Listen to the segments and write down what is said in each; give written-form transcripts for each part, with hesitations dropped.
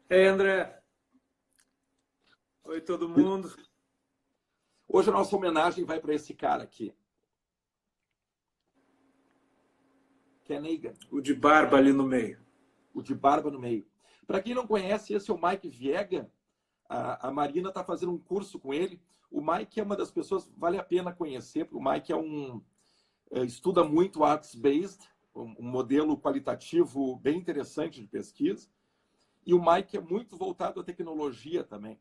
Ei, André. Oi, todo mundo. Hoje a nossa homenagem vai para esse cara aqui, Ken Hagan, O de barba ali no meio. o de barba no meio. Para quem não conhece, esse é o Mike Viega. A Marina está fazendo um curso com ele. O Mike é uma das pessoas que vale a pena conhecer, porque o Mike estuda muito arts-based, um modelo qualitativo bem interessante de pesquisa. E o Mike é muito voltado à tecnologia também.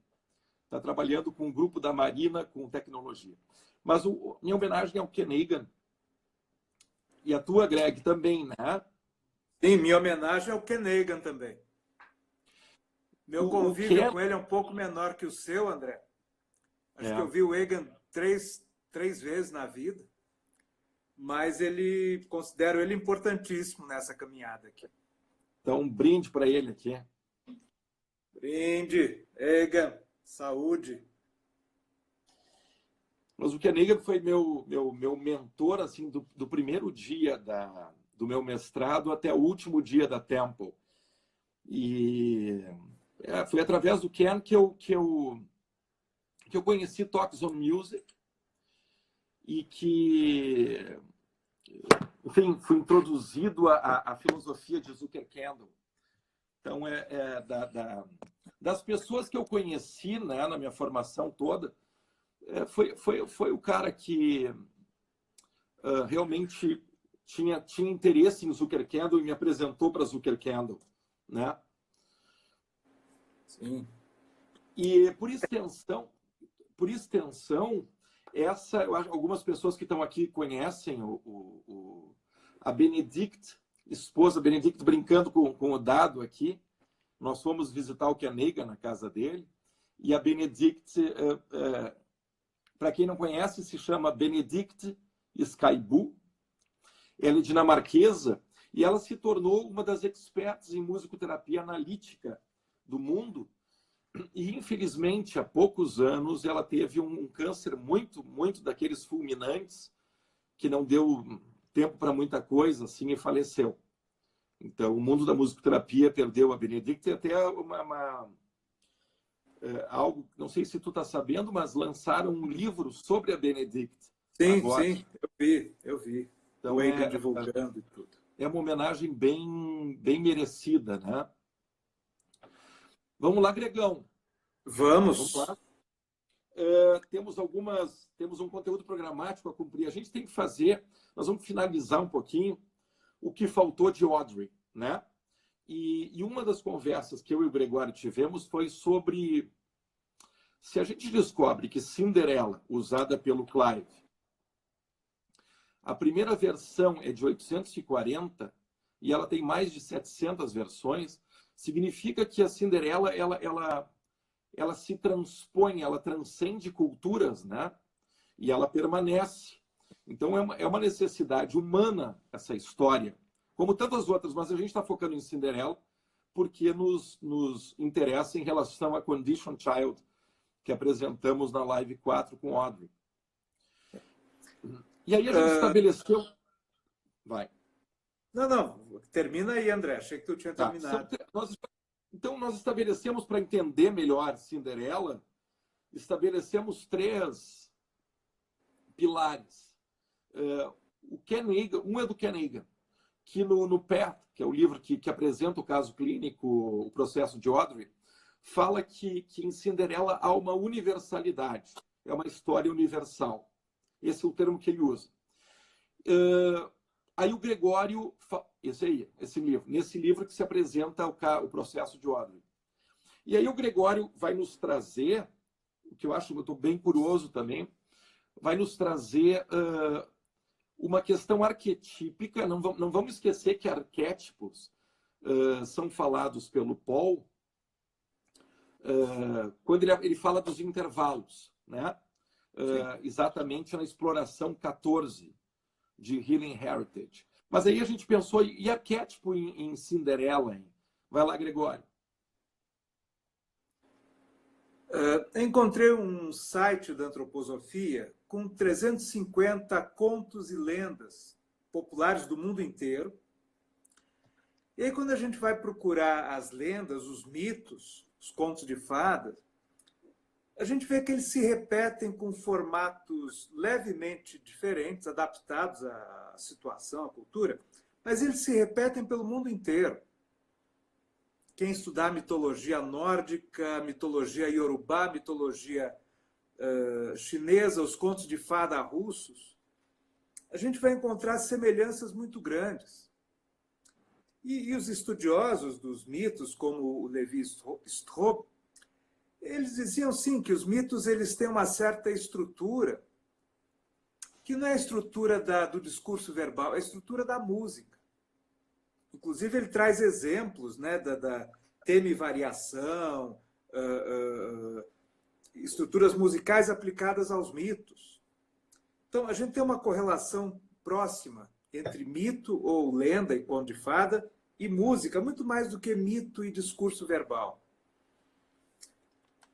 Está trabalhando com um grupo da Marina com tecnologia. Mas minha homenagem é ao Ken Hagan. E a tua, Greg, também, né? Sim, minha homenagem ao Ken Hagan também. Meu convívio Ken... com ele é um pouco menor que o seu, André. Acho que eu É. vi o Hagan três vezes na vida, mas considero ele importantíssimo nessa caminhada aqui. Então, um brinde para ele aqui. Brinde, Hagan, saúde. Mas o Ken Hagan foi meu mentor assim, do primeiro dia do meu mestrado até o último dia da Temple. E foi através do Ken que eu conheci Talks on Music e que, enfim, fui introduzido à filosofia de Zuckerkandl. Então, das pessoas que eu conheci, né, na minha formação toda, foi o cara que realmente tinha interesse em Zuckerkandl e me apresentou para Zuckerkandl, né? Sim. E por extensão, algumas pessoas que estão aqui conhecem a Benedict, esposa Benedict, brincando com o dado aqui. Nós fomos visitar o Ken Hagan na casa dele. E a Benedict, para quem não conhece, se chama Benedict Skaibu. Ela é dinamarquesa e ela se tornou uma das experts em musicoterapia analítica do mundo. E, infelizmente, há poucos anos, ela teve um câncer muito daqueles fulminantes, que não deu tempo para muita coisa, assim, e faleceu. Então, o mundo da musicoterapia perdeu a Benedict. E até algo, não sei se tu está sabendo, mas lançaram um livro sobre a Benedict agora. Sim, eu vi. Então, O Hagan divulgando e tudo. É uma homenagem bem merecida, né? Vamos lá, Gregão. Vamos lá. Temos um conteúdo programático a cumprir. A gente tem que fazer, nós vamos finalizar um pouquinho o que faltou de Audrey, né? E uma das conversas que eu e o Gregório tivemos foi sobre se a gente descobre que Cinderela, usada pelo Clive, a primeira versão é de 840 e ela tem mais de 700 versões, significa que a Cinderela ela se transpõe, ela transcende culturas, né? E ela permanece. Então é uma necessidade humana essa história, como tantas outras, mas a gente está focando em Cinderela porque nos interessa em relação a Condition Child, que apresentamos na Live 4 com Audrey. E aí a gente estabeleceu... Vai. Não. Termina aí, André. Achei que tu tinha terminado. Então, nós estabelecemos, para entender melhor Cinderela, estabelecemos 3 pilares. O Ken Hagan, um é do Ken Hagan, que no Path, que é o livro que apresenta o caso clínico, o processo de Audrey, fala que em Cinderela há uma universalidade, é uma história universal. Esse é o termo que ele usa. Aí o Gregório, nesse livro que se apresenta o processo de Audrey. E aí o Gregório vai nos trazer, o que eu estou bem curioso também, vai nos trazer uma questão arquetípica. Não vamos esquecer que arquétipos são falados pelo Paul quando ele fala dos intervalos, né? Exatamente na exploração 14 de Healing Heritage. Mas aí a gente pensou, e arquétipo em Cinderela? Hein? Vai lá, Gregório. Encontrei um site da antroposofia com 350 contos e lendas populares do mundo inteiro E aí, quando a gente vai procurar as lendas, os mitos, os contos de fadas, a gente vê que eles se repetem com formatos levemente diferentes, adaptados à situação, à cultura, mas eles se repetem pelo mundo inteiro. Quem estudar mitologia nórdica, mitologia iorubá, mitologia chinesa, os contos de fada russos, a gente vai encontrar semelhanças muito grandes. E os estudiosos dos mitos, como o Levi Strauss, eles diziam, sim, que os mitos eles têm uma certa estrutura, que não é a estrutura do discurso verbal, é a estrutura da música. Inclusive, ele traz exemplos, né, da tema e variação, estruturas musicais aplicadas aos mitos. Então, a gente tem uma correlação próxima entre mito ou lenda e conto de fada e música, muito mais do que mito e discurso verbal.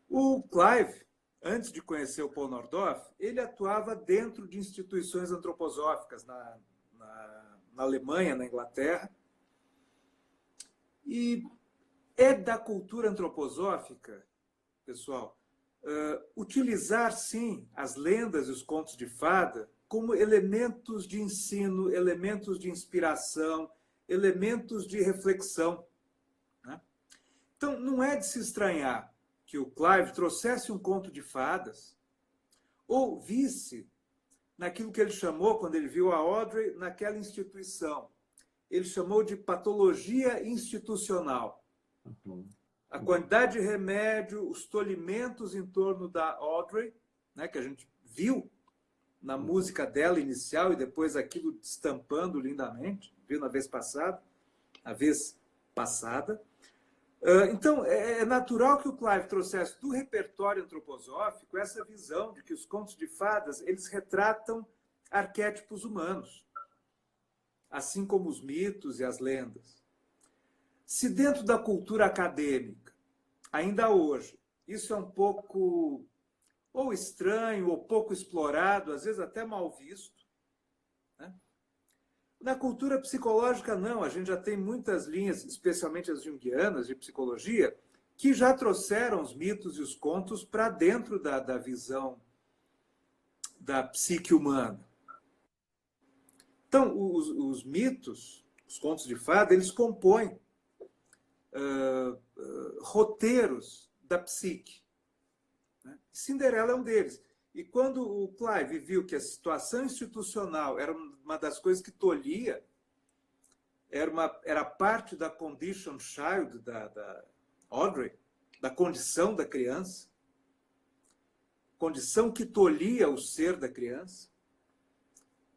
O Clive, antes de conhecer o Paul Nordorf, ele atuava dentro de instituições antroposóficas na Alemanha, na Inglaterra. E é da cultura antroposófica, pessoal, utilizar, sim, as lendas e os contos de fada como elementos de ensino, elementos de inspiração, elementos de reflexão, né? Então, não é de se estranhar que o Clive trouxesse um conto de fadas ou visse naquilo que ele chamou, quando ele viu a Audrey, naquela instituição. Ele chamou de patologia institucional. A quantidade de remédio, os tolimentos em torno da Audrey, né, que a gente viu na música dela inicial e depois aquilo estampando lindamente, viu na vez passada, a vez passada. Então, é natural que o Clive trouxesse do repertório antroposófico essa visão de que os contos de fadas eles retratam arquétipos humanos, assim como os mitos e as lendas. Se dentro da cultura acadêmica, ainda hoje, isso é um pouco ou estranho, ou pouco explorado, às vezes até mal visto, né? Na cultura psicológica, não. A gente já tem muitas linhas, especialmente as junguianas de psicologia, que já trouxeram os mitos e os contos para dentro da visão da psique humana. Então, os mitos, os contos de fada, eles compõem roteiros da psique, né? Cinderela é um deles. E quando o Clive viu que a situação institucional era uma das coisas que tolhia, era parte da condition child da Audrey, da condição da criança, condição que tolhia o ser da criança,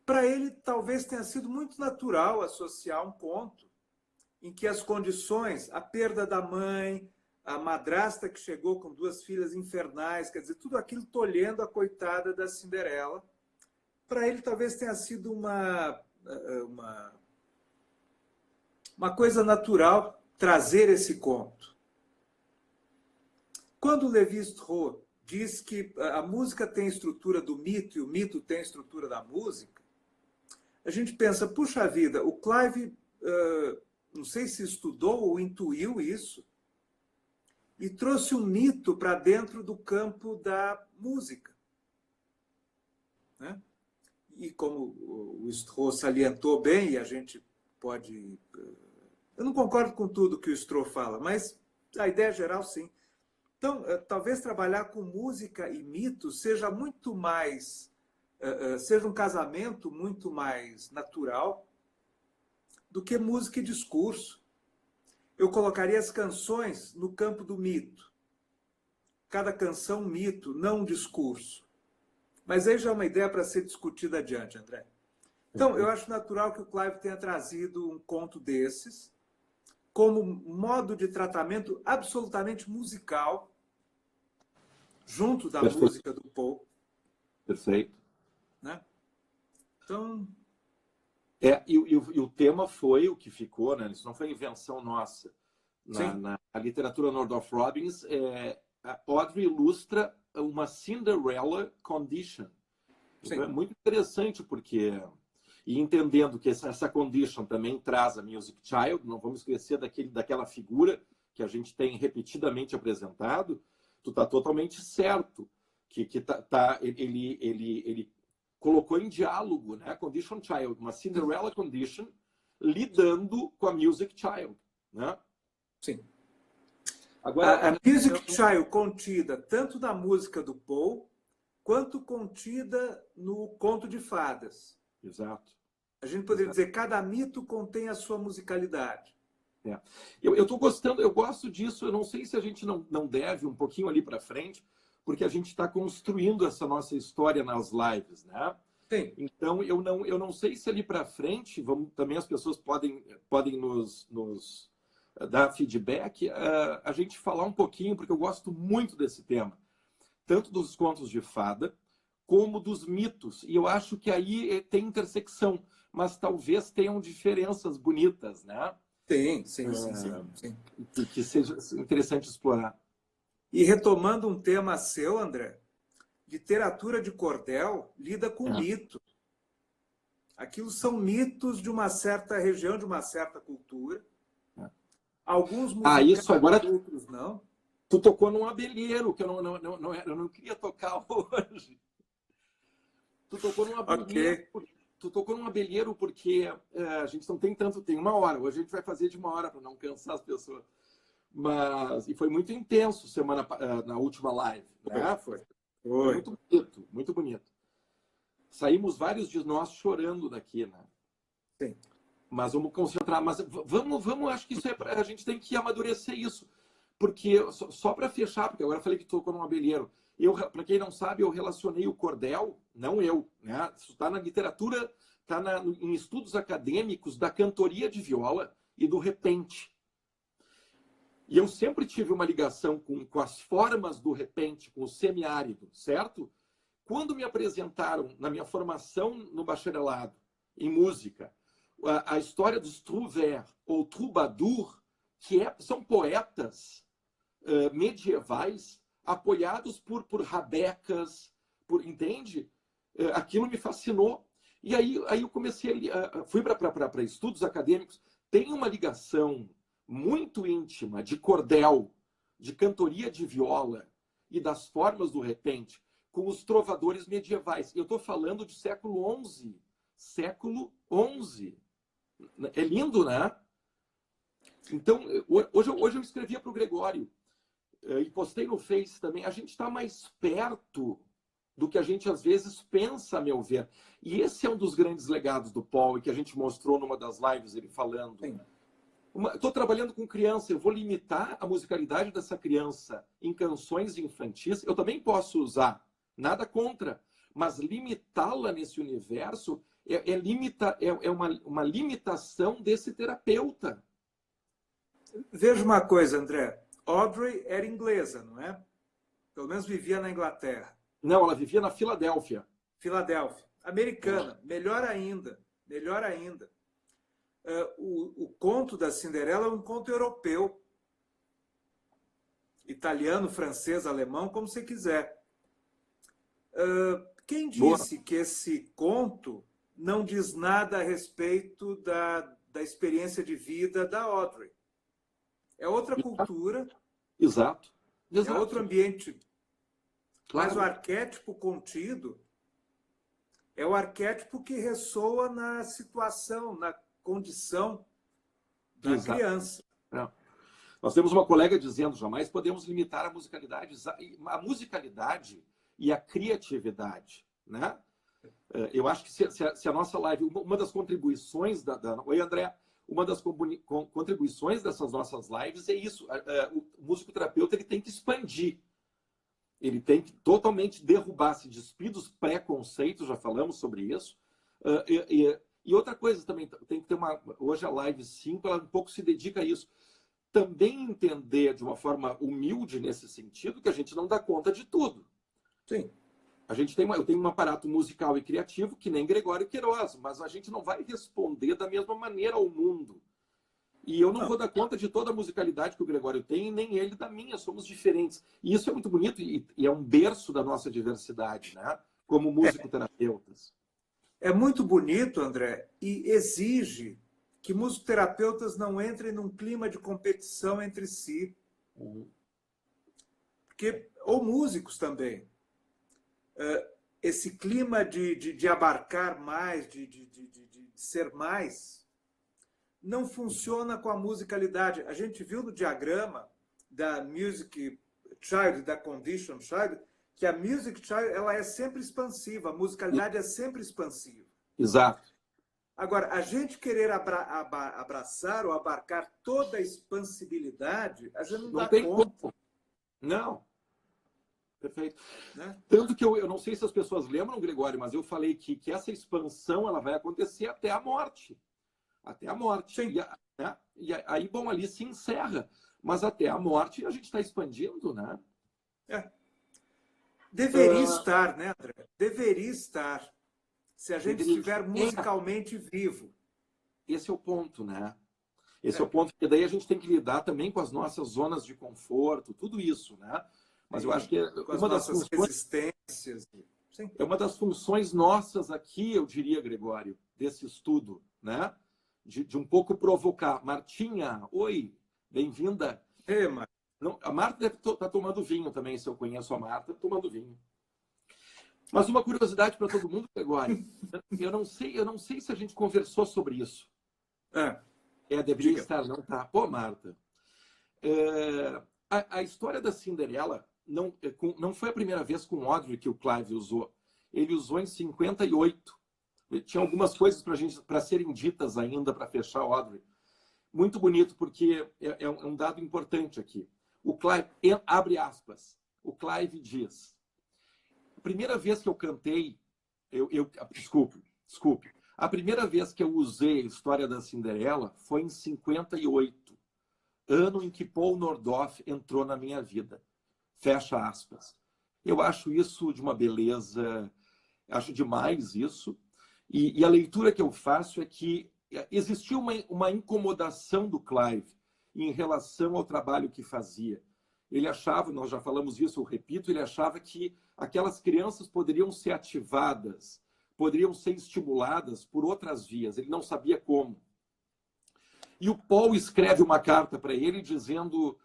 para ele talvez tenha sido muito natural associar um conto em que as condições, a perda da mãe, a madrasta que chegou com 2 filhas infernais, quer dizer, tudo aquilo tolhendo a coitada da Cinderela, para ele talvez tenha sido uma coisa natural trazer esse conto. Quando o Levi Strauss diz que a música tem a estrutura do mito e o mito tem a estrutura da música, a gente pensa, puxa vida, o Clive, não sei se estudou ou intuiu isso, e trouxe um mito para dentro do campo da música, né? E como o Strauss salientou bem, e a gente pode... Eu não concordo com tudo que o Strauss fala, mas a ideia geral, sim. Então, talvez trabalhar com música e mito seja muito mais... seja um casamento muito mais natural do que música e discurso. Eu colocaria as canções no campo do mito. Cada canção um mito, não um discurso. Mas aí já é uma ideia para ser discutida adiante, André. Então, eu acho natural que o Clive tenha trazido um conto desses como modo de tratamento absolutamente musical junto da Perfeito. música do Paul. Perfeito. Né? Então... E o tema foi o que ficou, né? Isso não foi invenção nossa. Na literatura Nordorf Robbins, a Audrey ilustra uma Cinderella condition. Então, é muito interessante, porque E entendendo que essa condition também traz a Music Child, não vamos esquecer daquela figura que a gente tem repetidamente apresentado, tu está totalmente certo que ele colocou em diálogo, né, a Condition Child, uma Cinderella Condition, lidando com a Music Child. Né? Sim. Agora, a Music Child contida tanto na música do Paul, quanto contida no Conto de Fadas. Exato. A gente poderia dizer que cada mito contém a sua musicalidade. É. Eu estou gostando, eu gosto disso. Eu não sei se a gente não deve um pouquinho ali para frente, porque a gente está construindo essa nossa história nas lives, né? Sim. Então eu não sei se ali para frente, também as pessoas podem nos dar feedback, a gente falar um pouquinho, porque eu gosto muito desse tema, tanto dos contos de fada como dos mitos. E eu acho que aí tem intersecção, mas talvez tenham diferenças bonitas, né? Sim. Que seja interessante explorar. E retomando um tema seu, André, literatura de cordel lida com mito. Aquilo são mitos de uma certa região, de uma certa cultura. Alguns musicais, isso agora, outros não. Tu tocou num abelheiro, que eu não queria tocar hoje. Tu tocou num abelheiro. Okay. Tu tocou num abelheiro porque a gente não tem tanto, tem 1 hora. Hoje a gente vai fazer de 1 hora para não cansar as pessoas. E foi muito intenso na última live, né? Foi muito bonito, muito bonito. Saímos vários de nós chorando daqui, né? Sim. Mas vamos concentrar. Mas vamos, acho que isso a gente tem que amadurecer isso. Porque, só para fechar, porque agora eu falei que tocou num abelheiro. Para quem não sabe, eu relacionei o cordel, não eu, né? Isso está na literatura, está em estudos acadêmicos da cantoria de viola e do repente. E eu sempre tive uma ligação com as formas do repente, com o semiárido, certo? Quando me apresentaram, na minha formação no bacharelado, em música, a história dos trouvères ou troubadours, que são poetas medievais apoiados por rabecas, entende? Aquilo me fascinou. E aí eu comecei, fui para estudos acadêmicos. Tem uma ligação muito íntima de cordel, de cantoria de viola e das formas do repente com os trovadores medievais. Eu estou falando de século XI. Século XI. É lindo, né? Então, hoje eu escrevia para o Gregório e postei no Face também. A gente está mais perto do que a gente às vezes pensa, a meu ver. E esse é um dos grandes legados do Paul, e que a gente mostrou numa das lives, ele falando. Estou trabalhando com criança, eu vou limitar a musicalidade dessa criança em canções infantis. Eu também posso usar, nada contra, mas limitá-la nesse universo é uma limitação desse terapeuta. Veja uma coisa, André. Audrey era inglesa, não é? Pelo menos vivia na Inglaterra. Não, ela vivia na Filadélfia. Filadélfia. Americana. Melhor ainda. Melhor ainda. O conto da Cinderela é um conto europeu. Italiano, francês, alemão, como você quiser. Quem disse que esse conto não diz nada a respeito da experiência de vida da Audrey? É outra cultura. Exato. É outro ambiente. Claro. Mas o arquétipo contido é o arquétipo que ressoa na situação, na condição da criança. Nós temos uma colega dizendo, jamais podemos limitar a musicalidade e a criatividade, né? Eu acho que se a nossa live, uma das contribuições Oi, André. Uma das contribuições dessas nossas lives é isso. O musicoterapeuta ele tem que expandir. Ele tem que totalmente derrubar, se despir dos preconceitos, já falamos sobre isso. E outra coisa também, tem que ter hoje a live 5, ela um pouco se dedica a isso. Também entender de uma forma humilde nesse sentido que a gente não dá conta de tudo. Sim. Eu tenho um aparato musical e criativo que nem Gregório Queiroz, mas a gente não vai responder da mesma maneira ao mundo. E eu não vou dar conta de toda a musicalidade que o Gregório tem, nem ele da minha, somos diferentes. E isso é muito bonito e é um berço da nossa diversidade, né? Como musicoterapeutas. é muito bonito, André, e exige que musicoterapeutas não entrem num clima de competição entre si. Porque, ou músicos também. Esse clima de abarcar mais, de ser mais, não funciona com a musicalidade. A gente viu no diagrama da Music Child, da Condition Child, que a Music Child ela é sempre expansiva, a musicalidade é sempre expansiva. Exato. Agora, a gente querer abraçar ou abarcar toda a expansibilidade, a gente não dá tem conta. como. Não. Perfeito. Né? Tanto que eu não sei se as pessoas lembram, Gregório, mas eu falei que essa expansão ela vai acontecer até a morte. Até a morte. E aí, bom, ali se encerra. Mas até a morte a gente está expandindo, né? Deveria estar, né, André? Deveria estar. Se a gente estiver musicalmente vivo. Esse é o ponto, né? Esse é o ponto, porque daí a gente tem que lidar também com as nossas zonas de conforto, tudo isso, né? Mas eu acho que uma das funções, resistências. Sim. É uma das funções nossas aqui, eu diria, Gregório, desse estudo, né? De um pouco provocar. Martinha, oi, bem-vinda. Não, a Marta deve estar tomando vinho também, se eu conheço a Marta, tomando vinho. Mas uma curiosidade para todo mundo, Gregório. Eu não sei se a gente conversou sobre isso. Deveria estar, não tá. Pô, Marta. A história da Cinderela não foi a primeira vez com Audrey que o Clive usou. Ele usou em 58. Tinha algumas coisas para serem ditas ainda para fechar Audrey. Muito bonito, porque é um dado importante aqui. O Clive, abre aspas, o Clive diz: a primeira vez que eu cantei, desculpe, a primeira vez que eu usei a história da Cinderela foi em 58, ano em que Paul Nordhoff entrou na minha vida. Fecha aspas. Eu acho isso de uma beleza, acho demais isso. E a leitura que eu faço é que existiu uma incomodação do Clive em relação ao trabalho que fazia. Ele achava, nós já falamos isso, eu repito, ele achava que aquelas crianças poderiam ser ativadas, poderiam ser estimuladas por outras vias. Ele não sabia como. E o Paul escreve uma carta para ele dizendo...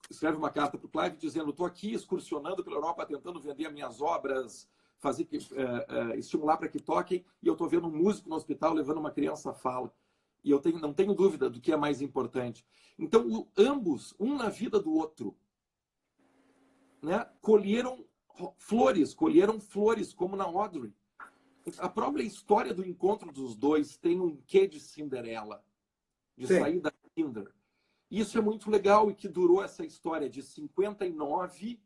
Escreve uma carta para o Clive dizendo: estou aqui excursionando pela Europa tentando vender as minhas obras, estimular para que toquem, e eu estou vendo um músico no hospital levando uma criança à fala. E eu não tenho dúvida do que é mais importante. Então, ambos, um na vida do outro, né, colheram flores, como na Audrey. A própria história do encontro dos dois tem um quê de Cinderela, de sair da Cinder. Isso é muito legal e que durou essa história de 59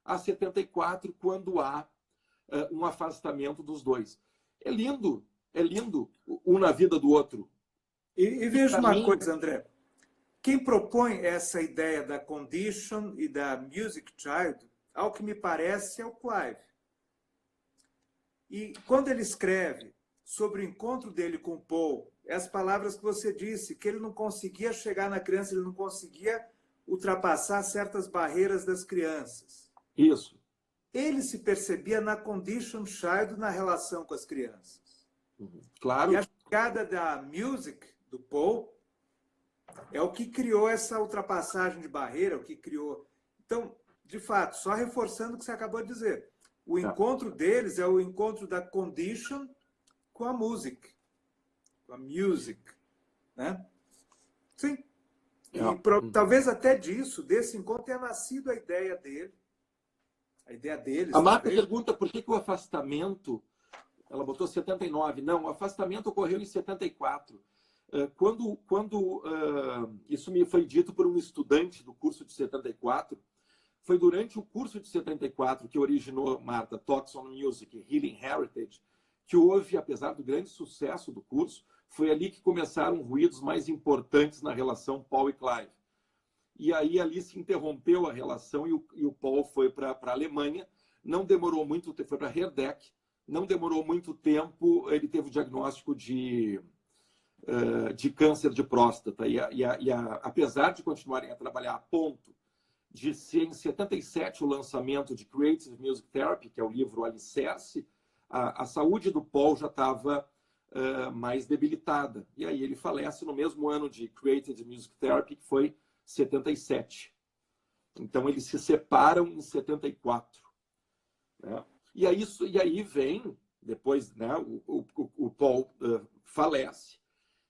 a 74, quando há um afastamento dos dois. É lindo um na vida do outro. E veja uma coisa, André. Quem propõe essa ideia da Condition e da Music Child, ao que me parece, é o Clive. E quando ele escreve sobre o encontro dele com o Paul, as palavras que você disse, que ele não conseguia chegar na criança, ele não conseguia ultrapassar certas barreiras das crianças. Isso. Ele se percebia na Condition Child na relação com as crianças. Claro. E a chegada da Music, do Paul, é o que criou essa ultrapassagem de barreira, o que criou... Então, de fato, só reforçando o que você acabou de dizer, o encontro deles é o encontro da Condition com a Music. Com a Music, né? Sim. E talvez até desse encontro tenha nascido a ideia dele. A ideia deles. A Marta pergunta por que o afastamento... Ela botou 79. Não, o afastamento ocorreu em 74. Isso me foi dito por um estudante do curso de 74, foi durante o curso de 74 que originou, Marta, Talks on Music, Healing Heritage, que houve, apesar do grande sucesso do curso, foi ali que começaram ruídos mais importantes na relação Paul e Clive. E aí ali se interrompeu a relação e o Paul foi para a Alemanha, não demorou muito, foi para Herdeck, não demorou muito tempo, ele teve o diagnóstico de câncer de próstata. Apesar de continuarem a trabalhar a ponto de ser em 77 o lançamento de Creative Music Therapy, que é o livro Alicerce, a saúde do Paul já estava mais debilitada. E aí ele falece no mesmo ano de Created Music Therapy, que foi 77. Então eles se separam em 74. Né? E aí vem, depois, né, o Paul falece,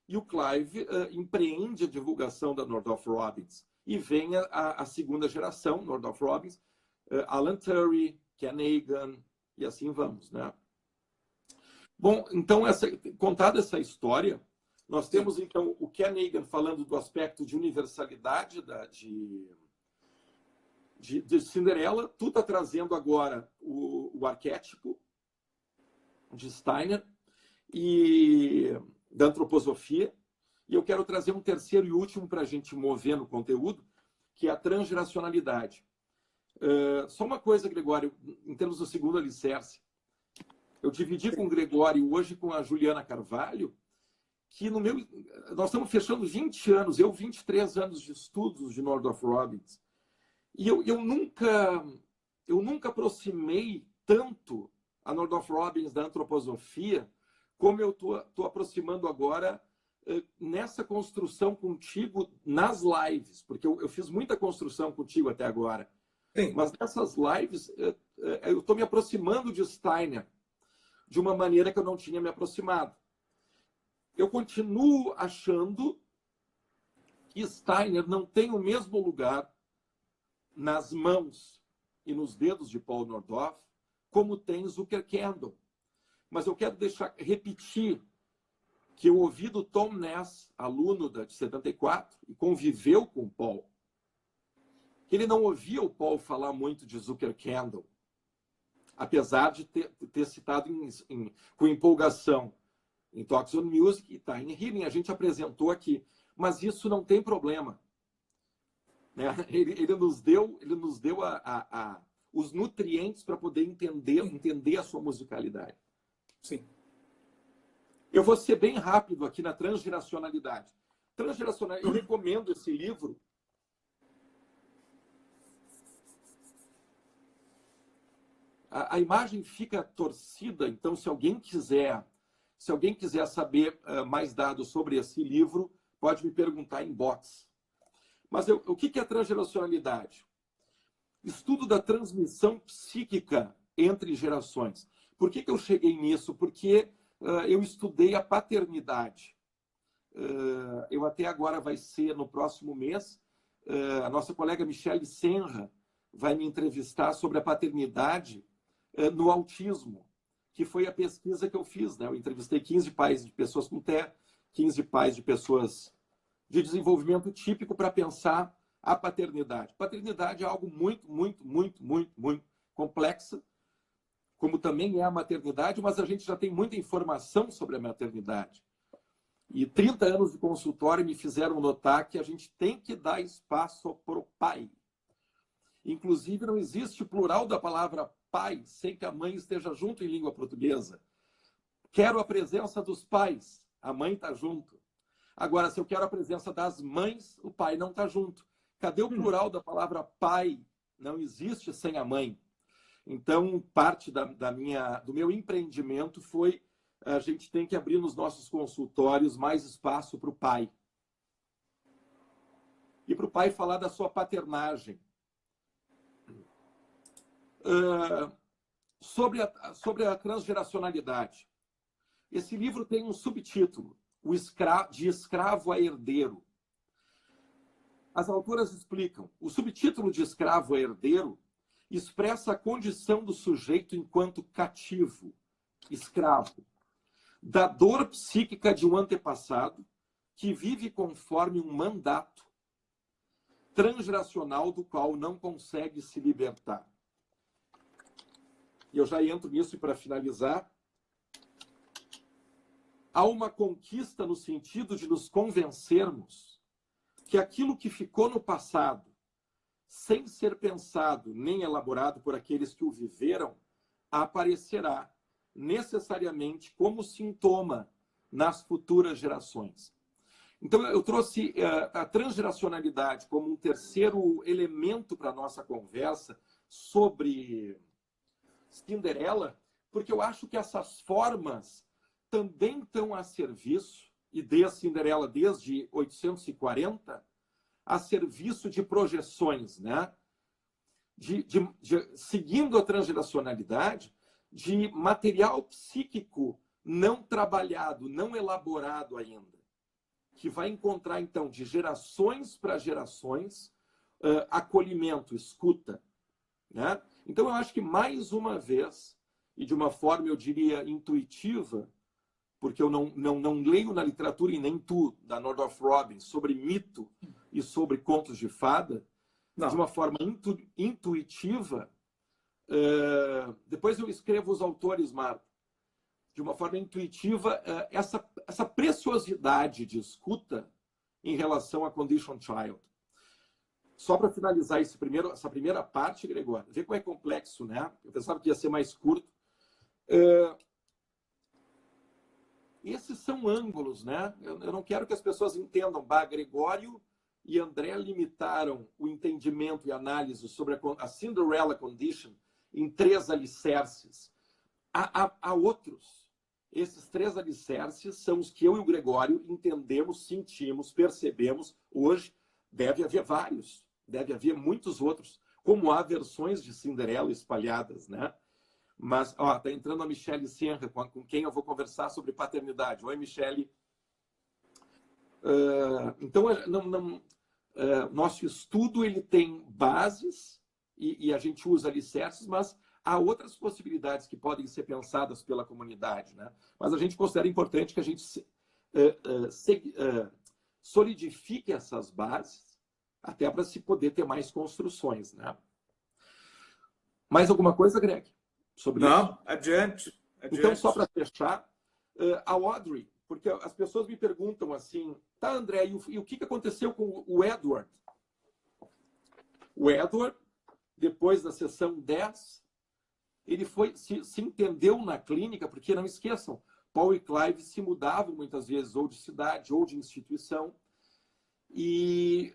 e o Clive empreende a divulgação da Northrop Robbins. E vem a segunda geração, Northrop Robbins, Alan Turing, Ken Hagan, e assim vamos, né? Bom, então, contada essa história, nós temos, então, o Ken Hagan falando do aspecto de universalidade de Cinderela. Tu está trazendo agora o arquétipo de Steiner e da antroposofia. E eu quero trazer um terceiro e último para a gente mover no conteúdo, que é a transgeracionalidade. Só uma coisa, Gregório, em termos do segundo alicerce. Eu dividi com o Gregório hoje com a Juliana Carvalho, que nós estamos fechando 20 anos, 23 anos de estudos de Northrop Robbins. E eu nunca aproximei tanto a Northrop Robbins da antroposofia como eu estou aproximando agora nessa construção contigo nas lives, porque eu fiz muita construção contigo até agora. Sim. Mas nessas lives eu estou me aproximando de Steiner de uma maneira que eu não tinha me aproximado. Eu continuo achando que Steiner não tem o mesmo lugar nas mãos e nos dedos de Paul Nordhoff como tem Zucker Kendall. Mas eu quero repetir que eu ouvi do Tom Ness, aluno de 74, e conviveu com o Paul, que ele não ouvia o Paul falar muito de Zucker Kendall, apesar de ter citado com empolgação em Talks on Music e Tiny Healing, a gente apresentou aqui. Mas isso não tem problema. Né? Ele nos deu os nutrientes para poder entender a sua musicalidade. Sim. Eu vou ser bem rápido aqui na transgeracionalidade. Eu recomendo esse livro. A imagem fica torcida, então se alguém quiser saber mais dados sobre esse livro, pode me perguntar em box. Mas o que é transgeracionalidade? Estudo da transmissão psíquica entre gerações. Por que eu cheguei nisso? Porque eu estudei a paternidade. Eu até agora vai ser no próximo mês, a nossa colega Michele Senra vai me entrevistar sobre a paternidade no autismo, que foi a pesquisa que eu fiz. Né? Eu entrevistei 15 pais de pessoas com TEA, 15 pais de pessoas de desenvolvimento típico para pensar a paternidade. Paternidade é algo muito, muito, muito, muito, muito complexa, como também é a maternidade, mas a gente já tem muita informação sobre a maternidade. E 30 anos de consultório me fizeram notar que a gente tem que dar espaço para o pai. Inclusive, não existe plural da palavra pai sem que a mãe esteja junto em língua portuguesa. Quero a presença dos pais, a mãe está junto. Agora, se eu quero a presença das mães, o pai não está junto. Cadê o plural da palavra pai? Não existe sem a mãe. Então, parte do meu empreendimento foi a gente tem que abrir nos nossos consultórios mais espaço para o pai. E para o pai falar da sua paternagem. Sobre a transgeracionalidade. Esse livro tem um subtítulo, De Escravo a Herdeiro. As autoras explicam, o subtítulo de Escravo a Herdeiro expressa a condição do sujeito enquanto cativo, escravo, da dor psíquica de um antepassado que vive conforme um mandato transgeracional do qual não consegue se libertar. E eu já entro nisso para finalizar. Há uma conquista no sentido de nos convencermos que aquilo que ficou no passado, sem ser pensado nem elaborado por aqueles que o viveram, aparecerá necessariamente como sintoma nas futuras gerações. Então, eu trouxe a transgeracionalidade como um terceiro elemento para a nossa conversa sobre Cinderela, porque eu acho que essas formas também estão a serviço, e desde Cinderela, desde 840, a serviço de projeções, né? Seguindo a transgeracionalidade, de material psíquico não trabalhado, não elaborado ainda, que vai encontrar, então, de gerações para gerações, acolhimento, escuta, né? Então, eu acho que, mais uma vez, e de uma forma, eu diria, intuitiva, porque eu não leio na literatura, e nem tu, da Northrop Robin, sobre mito e sobre contos de fada, de uma forma intuitiva. Depois eu escrevo os autores, Marta, de uma forma intuitiva, essa preciosidade de escuta em relação a Conditioned Child. Só para finalizar essa primeira parte, Gregório, vê como é complexo, né? Eu pensava que ia ser mais curto. Esses são ângulos, né? Eu não quero que as pessoas entendam, Gregório e André limitaram o entendimento e análise sobre a Cinderella Condition em 3 alicerces. Há outros. Esses 3 alicerces são os que eu e o Gregório entendemos, sentimos, percebemos. Hoje deve haver vários, deve haver muitos outros, como há versões de Cinderela espalhadas, né? Mas, tá entrando a Michele Senra, com quem eu vou conversar sobre paternidade. Oi, Michele. Então, nosso estudo ele tem bases e a gente usa alicerces, mas há outras possibilidades que podem ser pensadas pela comunidade, né? Mas a gente considera importante que a gente solidifique essas bases até para se poder ter mais construções, né? Mais alguma coisa, Greg? Sobre Não, isso? adiante. Então, só para fechar, a Audrey, porque as pessoas me perguntam assim, tá, André, e o que aconteceu com o Edward? O Edward, depois da sessão 10, ele se entendeu na clínica, porque não esqueçam, Paul e Clive se mudavam muitas vezes, ou de cidade, ou de instituição, e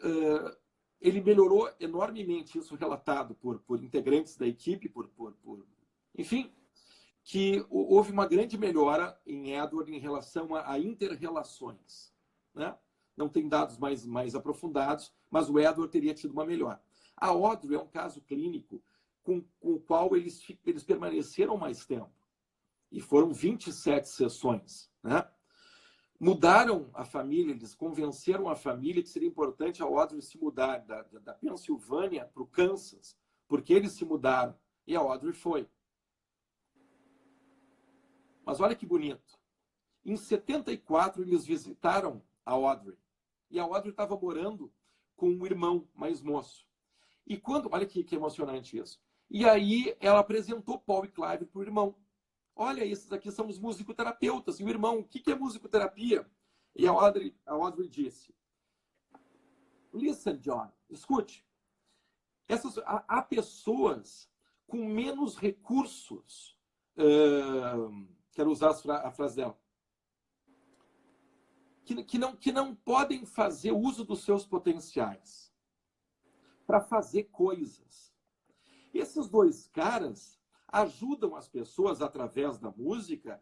ele melhorou enormemente, isso relatado por integrantes da equipe, enfim, que houve uma grande melhora em Edward em relação a interrelações, né? Não tem dados mais aprofundados, mas o Edward teria tido uma melhora. A Audrey é um caso clínico com o qual eles permaneceram mais tempo. E foram 27 sessões, né? Mudaram a família, eles convenceram a família que seria importante a Audrey se mudar da Pensilvânia para o Kansas, porque eles se mudaram. E a Audrey foi. Mas olha que bonito. Em 74, eles visitaram a Audrey. E a Audrey estava morando com um irmão mais moço. E olha que emocionante isso. E aí ela apresentou Paul e Clive para o irmão. Olha, esses aqui são os musicoterapeutas. E o irmão, o que é musicoterapia? E a Audrey disse, listen, John, escute. Há pessoas com menos recursos, quero usar a frase dela, que não podem fazer uso dos seus potenciais para fazer coisas. Esses 2 caras ajudam as pessoas, através da música,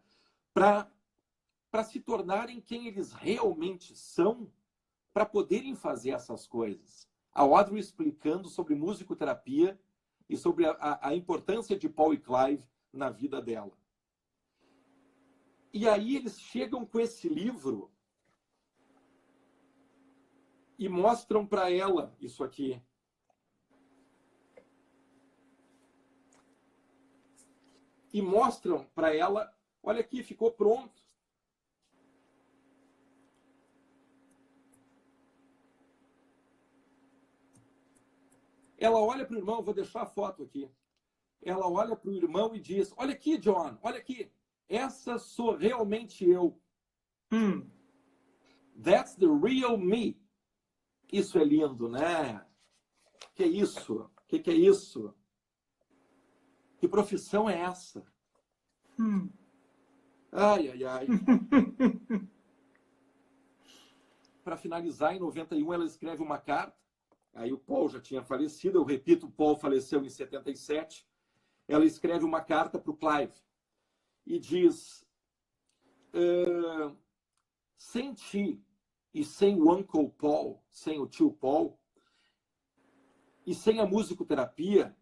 para se tornarem quem eles realmente são, para poderem fazer essas coisas. A Audrey explicando sobre musicoterapia e sobre a importância de Paul e Clive na vida dela. E aí eles chegam com esse livro e mostram para ela isso aqui. E mostram para ela, olha aqui, ficou pronto. Ela olha para o irmão, vou deixar a foto aqui. Ela olha para o irmão e diz, olha aqui, John, olha aqui. Essa sou realmente eu. That's the real me. Isso é lindo, né? Que é isso? Que é isso? Que profissão é essa? Ai, ai, ai. Para finalizar, em 91, ela escreve uma carta. Aí o Paul já tinha falecido. Eu repito, o Paul faleceu em 77. Ela escreve uma carta para o Clive. e diz: sem ti e sem o Uncle Paul, sem o tio Paul, e sem a musicoterapia,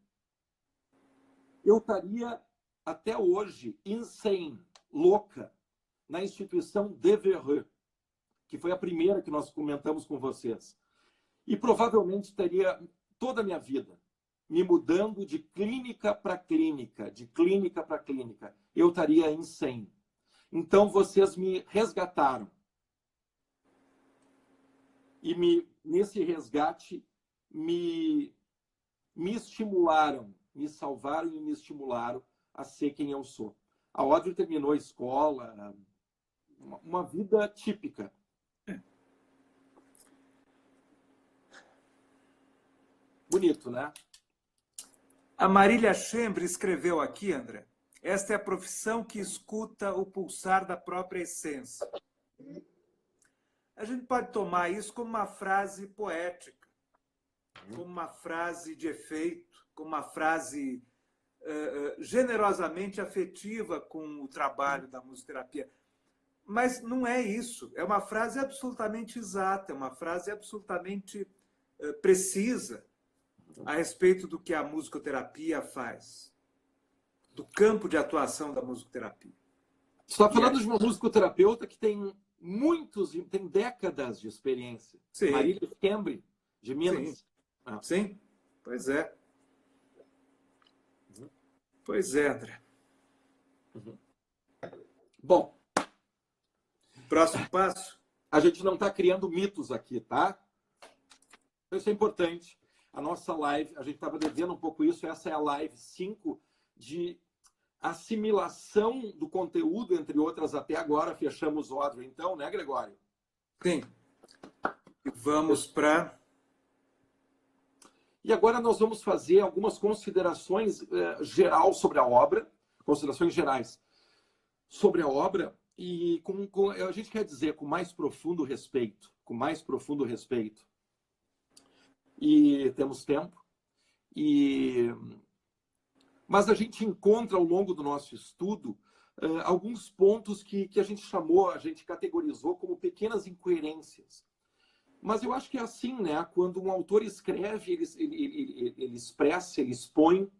eu estaria até hoje insane, louca, na instituição Devereux, que foi a primeira que nós comentamos com vocês. E provavelmente teria toda a minha vida me mudando de clínica para clínica, de clínica para clínica. Eu estaria insane. Então vocês me resgataram. E nesse resgate me estimularam, me salvaram e me estimularam a ser quem eu sou. A Audrey terminou a escola, uma vida típica. Bonito, né? A Marília Chembre escreveu aqui, André: esta é a profissão que escuta o pulsar da própria essência. A gente pode tomar isso como uma frase poética, como uma frase de efeito, como uma frase generosamente afetiva com o trabalho da musicoterapia. Mas não é isso. É uma frase absolutamente exata, é uma frase absolutamente precisa a respeito do que a musicoterapia faz, do campo de atuação da musicoterapia. Você está falando de uma musicoterapeuta que tem tem décadas de experiência. Sim. Marília Chembre, de Minas. Sim. Sim, pois é. Pois é, André. Bom. Próximo passo? A gente não está criando mitos aqui, tá? Isso é importante. A nossa live, a gente estava devendo um pouco isso, essa é a live 5 de assimilação do conteúdo, entre outras, até agora. Fechamos o Audrey, então, né, Gregório? Sim. E vamos para... E agora nós vamos fazer algumas considerações geral sobre a obra, considerações gerais sobre a obra, e a gente quer dizer com mais profundo respeito, E temos tempo. Mas a gente encontra ao longo do nosso estudo alguns pontos que a gente categorizou como pequenas incoerências. Mas eu acho que é assim, né? Quando um autor escreve, ele expressa, ele expõe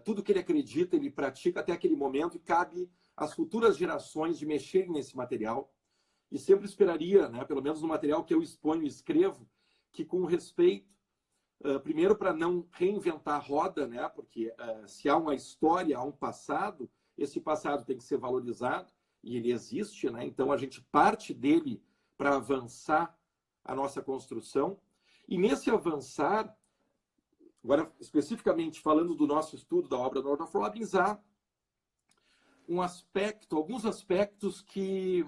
tudo que ele acredita, ele pratica até aquele momento, e cabe às futuras gerações de mexerem nesse material. E sempre esperaria, né, pelo menos no material que eu exponho e escrevo, que com respeito, primeiro para não reinventar a roda, né? Porque se há uma história, há um passado, esse passado tem que ser valorizado, e ele existe, né? Então a gente parte dele para avançar a nossa construção. E nesse avançar, agora especificamente falando do nosso estudo da obra do Northrop Frobisher, há alguns aspectos que,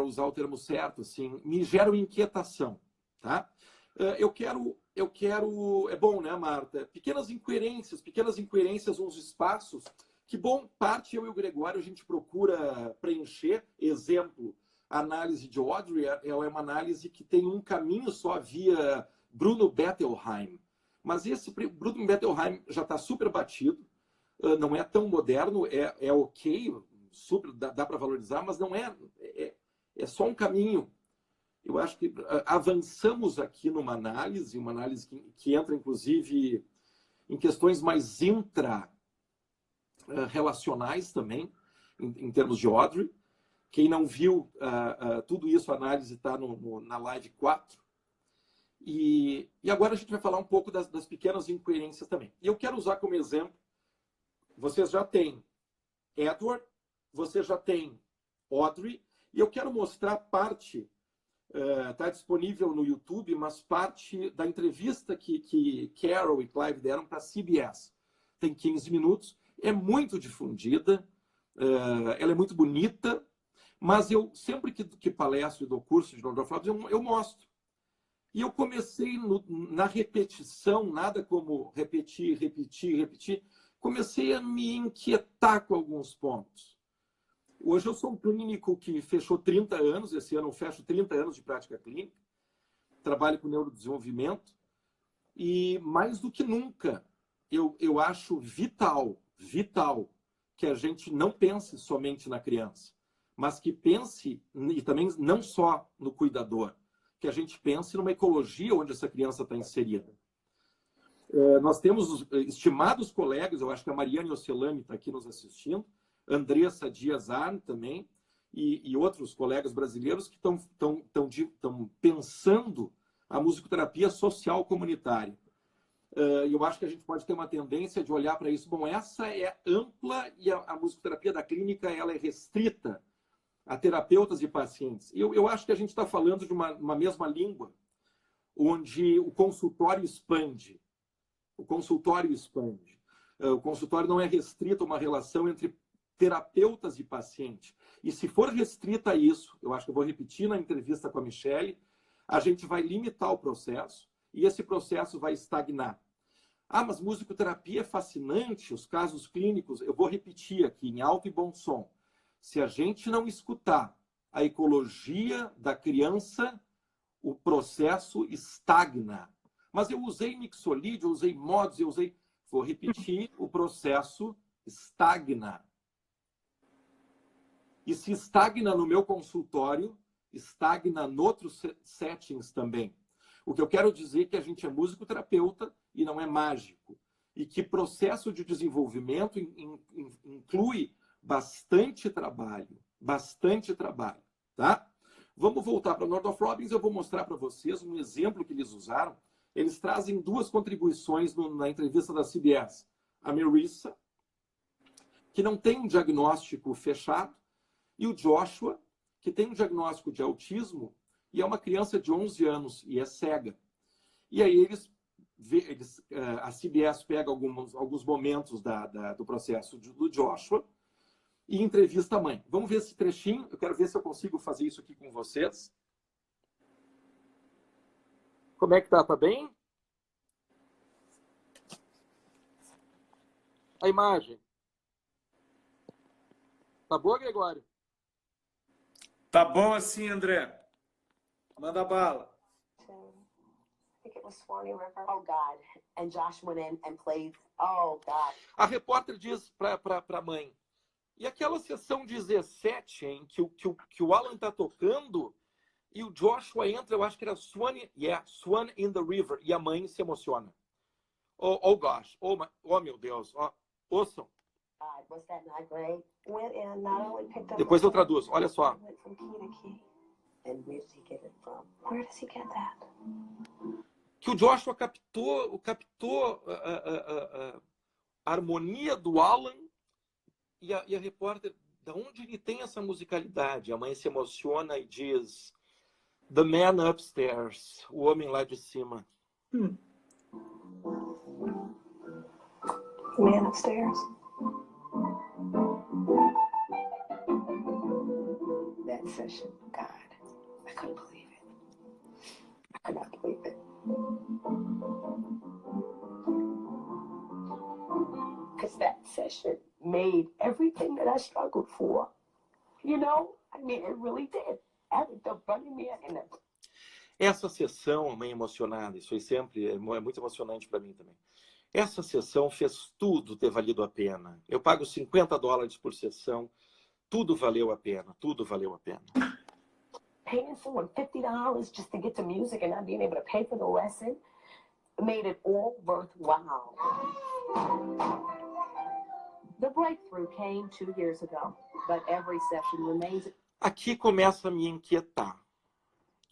usar o termo certo, assim, me geram inquietação, tá? Eu quero, é bom, né, Marta? Pequenas incoerências nos espaços, que bom, parte eu e o Gregório, a gente procura preencher. Exemplo, a análise de Audrey, ela é uma análise que tem um caminho só via Bruno Bettelheim. Mas esse Bruno Bettelheim já está super batido, não é tão moderno, é ok, super, dá para valorizar, mas não é só um caminho. Eu acho que avançamos aqui numa análise, que entra, inclusive, em questões mais intra-relacionais também, em termos de Audrey. Quem não viu tudo isso, a análise está na live 4. E agora a gente vai falar um pouco das pequenas incoerências também. E eu quero usar como exemplo, vocês já têm Edward, você já tem Audrey, e eu quero mostrar parte, está disponível no YouTube, mas parte da entrevista que Carol e Clive deram para a CBS. Tem 15 minutos, é muito difundida, ela é muito bonita, mas eu sempre que palestro e dou curso de Northrop Frobisher, eu mostro. E eu comecei na repetição, nada como repetir, comecei a me inquietar com alguns pontos. Hoje eu sou um clínico que fechou 30 anos, esse ano eu fecho 30 anos de prática clínica, trabalho com neurodesenvolvimento, e mais do que nunca eu acho vital vital que a gente não pense somente na criança, mas que pense, e também não só no cuidador, que a gente pense numa ecologia onde essa criança está inserida. Nós temos estimados colegas, eu acho que a Mariane Ocelami está aqui nos assistindo, Andressa Dias Arn também, e outros colegas brasileiros que estão pensando a musicoterapia social comunitária. Eu acho que a gente pode ter uma tendência de olhar para isso. Bom, essa é ampla e a musicoterapia da clínica ela é restrita a terapeutas e pacientes. Eu acho que a gente está falando de uma mesma língua, onde o consultório expande. O consultório expande. O consultório não é restrito a uma relação entre terapeutas e paciente. E se for restrita a isso, eu acho que eu vou repetir na entrevista com a Michele, a gente vai limitar o processo e esse processo vai estagnar. Ah, mas musicoterapia é fascinante, os casos clínicos, eu vou repetir aqui em alto e bom som. Se a gente não escutar a ecologia da criança, o processo estagna. Mas eu usei mixolídio, eu usei mods, vou repetir, o processo estagna. E se estagna no meu consultório, estagna em outros settings também. O que eu quero dizer é que a gente é musicoterapeuta e não é mágico. E que processo de desenvolvimento inclui bastante trabalho, tá? Vamos voltar para Northrop Robbins, eu vou mostrar para vocês um exemplo que eles usaram. Eles trazem duas contribuições na entrevista da CBS. A Marissa, que não tem um diagnóstico fechado, e o Joshua, que tem um diagnóstico de autismo e é uma criança de 11 anos e é cega. E aí a CBS pega alguns momentos do processo do Joshua e entrevista a mãe. Vamos ver esse trechinho? Eu quero ver se eu consigo fazer isso aqui com vocês. Como é que tá? Tá bem? A imagem. Tá boa, Gregório? Tá bom assim, André. Manda bala. A repórter diz para a mãe, e aquela sessão 17, em que o Alan tá tocando e o Joshua entra, eu acho que era Swan in the River, e a mãe se emociona. Oh gosh, oh meu Deus, ouçam. Depois eu traduzo, olha só. Que o Joshua captou a harmonia do Alan e a repórter, de onde ele tem essa musicalidade? A mãe se emociona e diz, The man upstairs, o homem lá de cima. The man upstairs. That session, God, I couldn't believe it. I could not believe it. Because that session made everything that I struggled for. You know, I mean, it really did. Having the Bunny Man in it. Essa sessão, a mãe emocionada, isso aí sempre é muito emocionante para mim também. Essa sessão fez tudo ter valido a pena. Eu pago $50 por sessão. Tudo valeu a pena, tudo valeu a pena. Paying someone $50 just to get to music and not being able to pay for the lesson made it all worthwhile. The breakthrough came 2 years ago, but every session remains Aqui começa a me inquietar.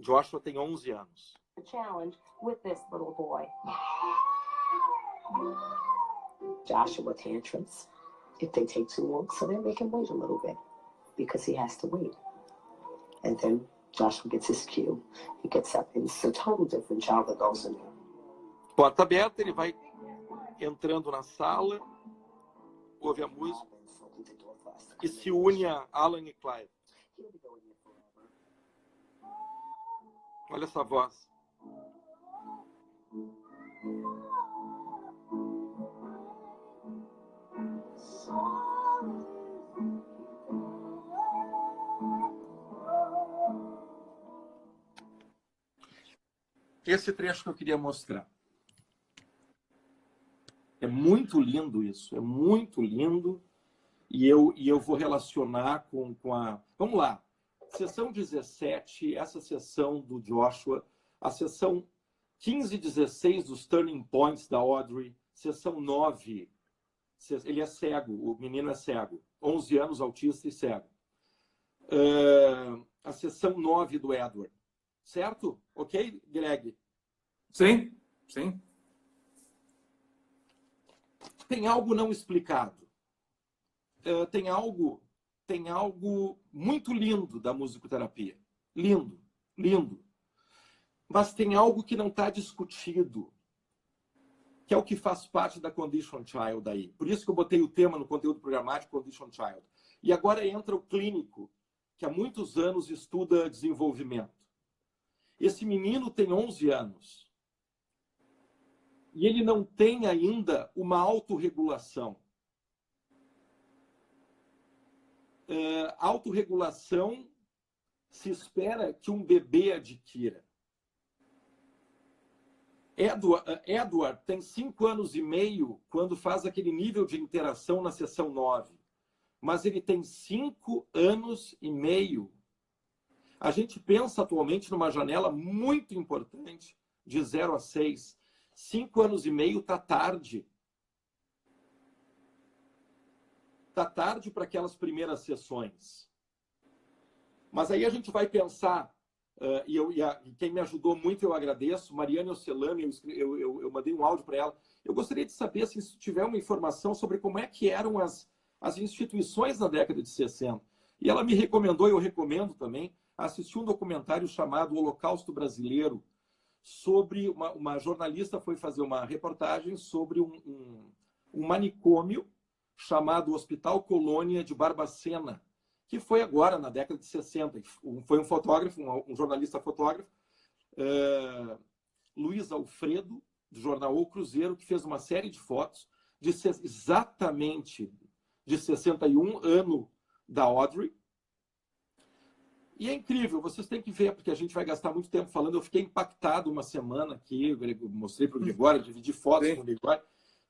Joshua tem 11 anos. a challenge with this little boy. Joshua tantrums if they take too long, so they make him wait a little bit because he has to wait. And then Joshua gets his cue. He gets up and it's a total different child that goes in there. Porta aberta, ele vai entrando na sala, ouve a música e se une a Alan e Clive. Olha essa voz. Esse trecho que eu queria mostrar. É muito lindo isso, é muito lindo. E eu vou relacionar com a... Vamos lá. Sessão 17, essa sessão do Joshua, a sessão 15 e 16 dos Turning Points da Audrey, sessão 9, ele é cego, o menino é cego, 11 anos, autista e cego. A sessão 9 do Edward, certo? Ok, Greg? Sim, sim. Tem algo não explicado. Tem algo muito lindo da musicoterapia. Lindo, lindo. Mas tem algo que não está discutido, que é o que faz parte da Condition Child aí. Por isso que eu botei o tema no conteúdo programático Condition Child. E agora entra o clínico, que há muitos anos estuda desenvolvimento. Esse menino tem 11 anos. E ele não tem ainda uma autorregulação. Autorregulação se espera que um bebê adquira. Edward tem 5 anos e meio quando faz aquele nível de interação na sessão 9. Mas ele tem 5 anos e meio. A gente pensa atualmente numa janela muito importante, de 0 a 6. 5 anos e meio está tarde. Está tarde para aquelas primeiras sessões. Mas aí a gente vai pensar, e quem me ajudou muito eu agradeço, Mariane Ocelami, eu mandei um áudio para ela. Eu gostaria de saber assim, se tiver uma informação sobre como é que eram as instituições na década de 60. E ela me recomendou, eu recomendo também, assistir um documentário chamado Holocausto Brasileiro, sobre uma jornalista foi fazer uma reportagem sobre um manicômio chamado Hospital Colônia de Barbacena, que foi agora, na década de 60. Foi um fotógrafo, um jornalista fotógrafo, Luiz Alfredo, do jornal O Cruzeiro, que fez uma série de fotos exatamente de 61, ano da Audrey. E é incrível, vocês têm que ver, porque a gente vai gastar muito tempo falando. Eu fiquei impactado uma semana aqui, eu mostrei para o Gregório, dividi fotos com o Gregório,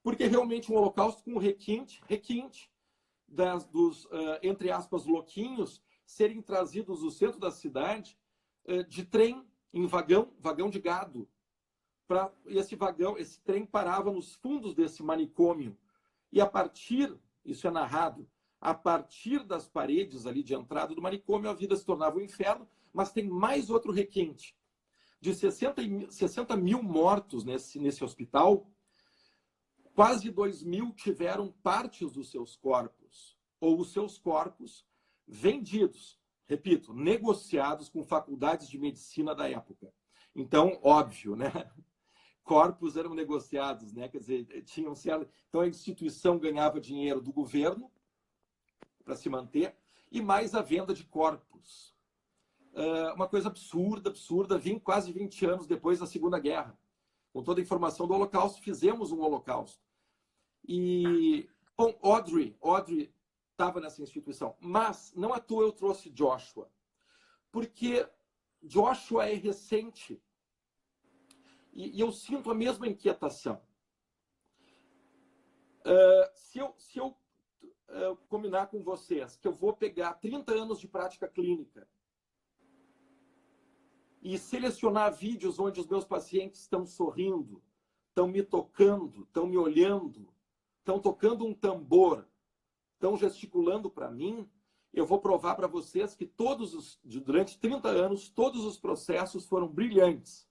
porque realmente um holocausto com requinte dos, entre aspas, louquinhos, serem trazidos do centro da cidade de trem, em vagão de gado. Esse trem parava nos fundos desse manicômio. E a partir, isso é narrado, a partir das paredes ali de entrada do manicômio, a vida se tornava um inferno, mas tem mais outro requinte. De 60 mil mortos nesse hospital, quase 2.000 tiveram partes dos seus corpos, ou os seus corpos vendidos, repito, negociados com faculdades de medicina da época. Então, óbvio, né? Corpos eram negociados, né? Quer dizer, tinham certo... Então, a instituição ganhava dinheiro do governo para se manter, e mais a venda de corpos. Uma coisa absurda, quase 20 anos depois da Segunda Guerra. Com toda a informação do Holocausto, fizemos um Holocausto. E, bom, Audrey estava nessa instituição. Mas, não à toa eu trouxe Joshua. Porque Joshua é recente. E eu sinto a mesma inquietação. Se eu combinar com vocês que eu vou pegar 30 anos de prática clínica e selecionar vídeos onde os meus pacientes estão sorrindo, estão me tocando, estão me olhando, estão tocando um tambor, estão gesticulando para mim, eu vou provar para vocês que durante 30 anos, todos os processos foram brilhantes.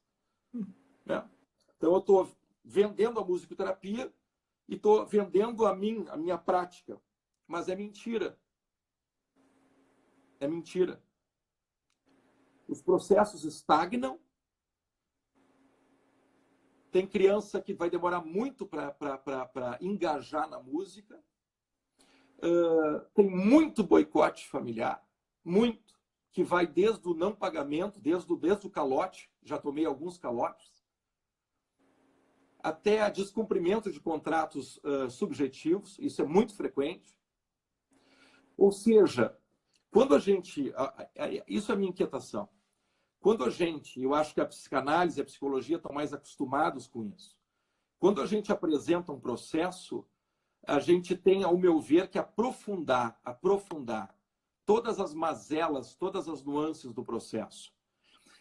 Né? Então, eu estou vendendo a musicoterapia e estou vendendo a minha prática. Mas é mentira. É mentira. Os processos estagnam. Tem criança que vai demorar muito para engajar na música. Tem muito boicote familiar. Muito. Que vai desde o não pagamento, desde o calote. Já tomei alguns calotes. Até a descumprimento de contratos subjetivos. Isso é muito frequente. Ou seja, quando a gente... Isso é a minha inquietação. Quando a gente... Eu acho que a psicanálise e a psicologia estão mais acostumados com isso. Quando a gente apresenta um processo, a gente tem, ao meu ver, que aprofundar todas as mazelas, todas as nuances do processo.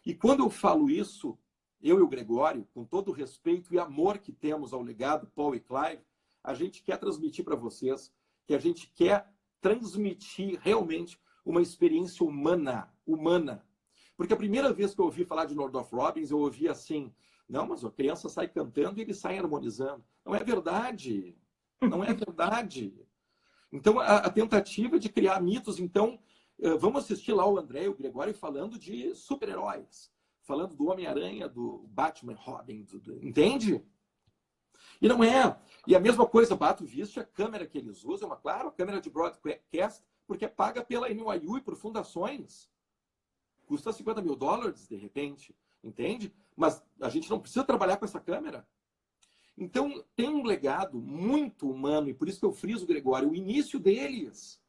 E quando eu falo isso, eu e o Gregório, com todo o respeito e amor que temos ao legado Paul e Clive, a gente quer transmitir para vocês que a gente quer transmitir realmente uma experiência humana. Porque a primeira vez que eu ouvi falar de Northrop Robbins, eu ouvi assim, não, mas a criança sai cantando e eles saem harmonizando. Não é verdade. Não é verdade. Então, a tentativa de criar mitos, então, vamos assistir lá o André e o Gregório falando de super-heróis, falando do Homem-Aranha, do Batman, Robin, entende? E não é. E a mesma coisa, Bato Viste, a câmera que eles usam, claro, a câmera de broadcast, porque é paga pela NYU e por fundações. Custa $50 mil, de repente, entende? Mas a gente não precisa trabalhar com essa câmera. Então, tem um legado muito humano, e por isso que eu friso, Gregório, o início deles.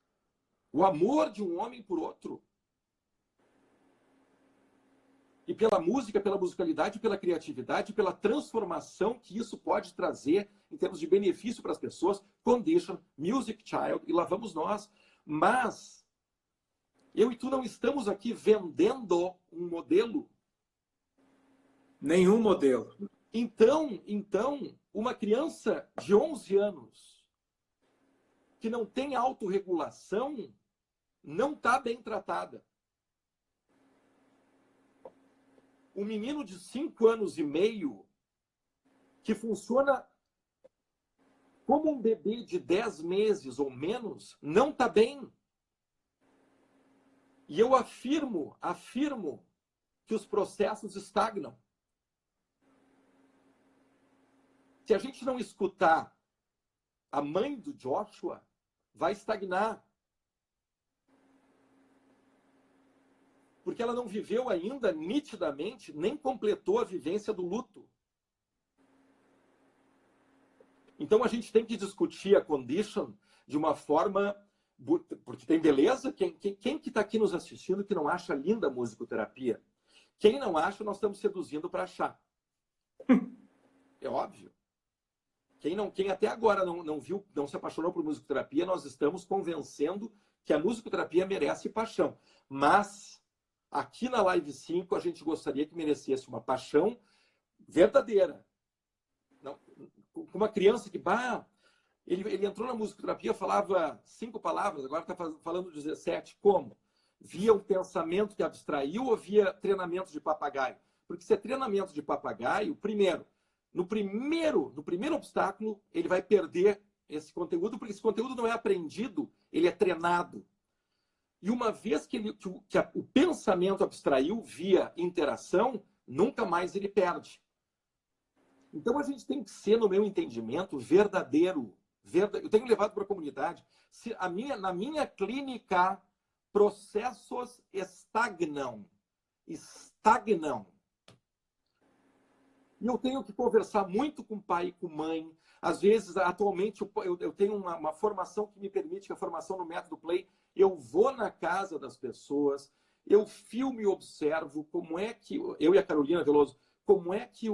O amor de um homem por outro. E pela música, pela musicalidade, pela criatividade, pela transformação que isso pode trazer em termos de benefício para as pessoas. Condition, Music Child, e lá vamos nós. Mas eu e tu não estamos aqui vendendo um modelo. Nenhum modelo. Então, uma criança de 11 anos que não tem autorregulação não está bem tratada. Um menino de 5 anos e meio que funciona como um bebê de 10 meses ou menos não está bem. E eu afirmo que os processos estagnam. Se a gente não escutar a mãe do Joshua, vai estagnar. Porque ela não viveu ainda nitidamente, nem completou a vivência do luto. Então a gente tem que discutir a condition de uma forma... Porque tem beleza? Quem que está aqui nos assistindo que não acha linda a musicoterapia? Quem não acha, nós estamos seduzindo para achar. É óbvio. Quem até agora não viu, não se apaixonou por musicoterapia, nós estamos convencendo que a musicoterapia merece paixão. Mas, aqui na Live 5, a gente gostaria que merecesse uma paixão verdadeira. Não, uma criança que, ele entrou na musicoterapia, falava 5 palavras, agora está falando 17. Como? Via um pensamento que abstraiu ou via treinamento de papagaio? Porque se é treinamento de papagaio, primeiro, no primeiro obstáculo, ele vai perder esse conteúdo, porque esse conteúdo não é aprendido, ele é treinado. E uma vez que o pensamento abstraiu via interação, nunca mais ele perde. Então, a gente tem que ser, no meu entendimento, verdadeiro. Eu tenho levado para a comunidade. Na minha clínica, processos estagnam. E eu tenho que conversar muito com o pai e com mãe. Às vezes, atualmente, eu tenho uma formação que me permite, que é a formação no Método Play. Eu vou na casa das pessoas, eu filmo e observo como é que... Eu e a Carolina Veloso, como é que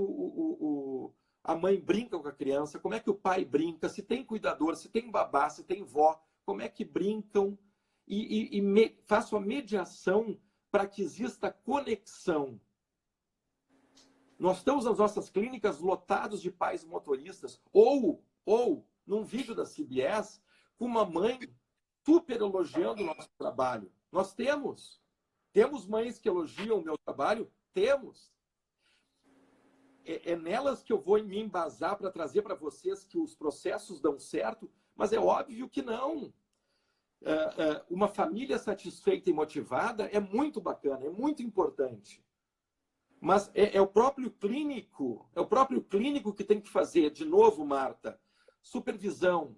a mãe brinca com a criança, como é que o pai brinca, se tem cuidador, se tem babá, se tem vó, como é que brincam. Faço a mediação para que exista conexão. Nós estamos nas nossas clínicas lotados de pais motoristas, ou num vídeo da CBS, com uma mãe super elogiando o nosso trabalho. Nós temos mães que elogiam o meu trabalho? Temos. É nelas que eu vou me embasar para trazer para vocês que os processos dão certo, mas é óbvio que não. Uma família satisfeita e motivada é muito bacana, é muito importante. Mas é o próprio clínico que tem que fazer, de novo, Marta, supervisão,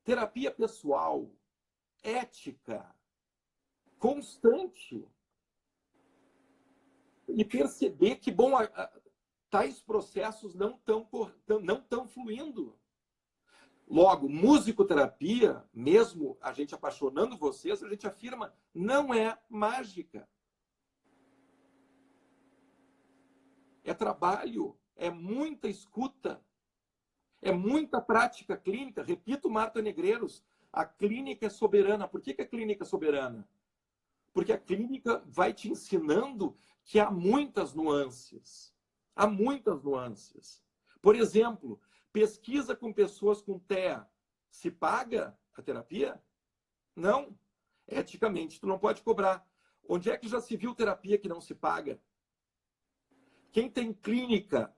terapia pessoal, ética, constante. E perceber que, tais processos não estão fluindo. Logo, musicoterapia, mesmo a gente apaixonando vocês, a gente afirma, não é mágica. É trabalho, é muita escuta, É muita prática clínica. Repito, Marta Negreiros, a clínica é soberana. Por que a clínica é soberana? Porque a clínica vai te ensinando que há muitas nuances. Há muitas nuances. Por exemplo, pesquisa com pessoas com TEA. Se paga a terapia? Não. Eticamente, tu não pode cobrar. Onde é que já se viu terapia que não se paga? Quem tem clínica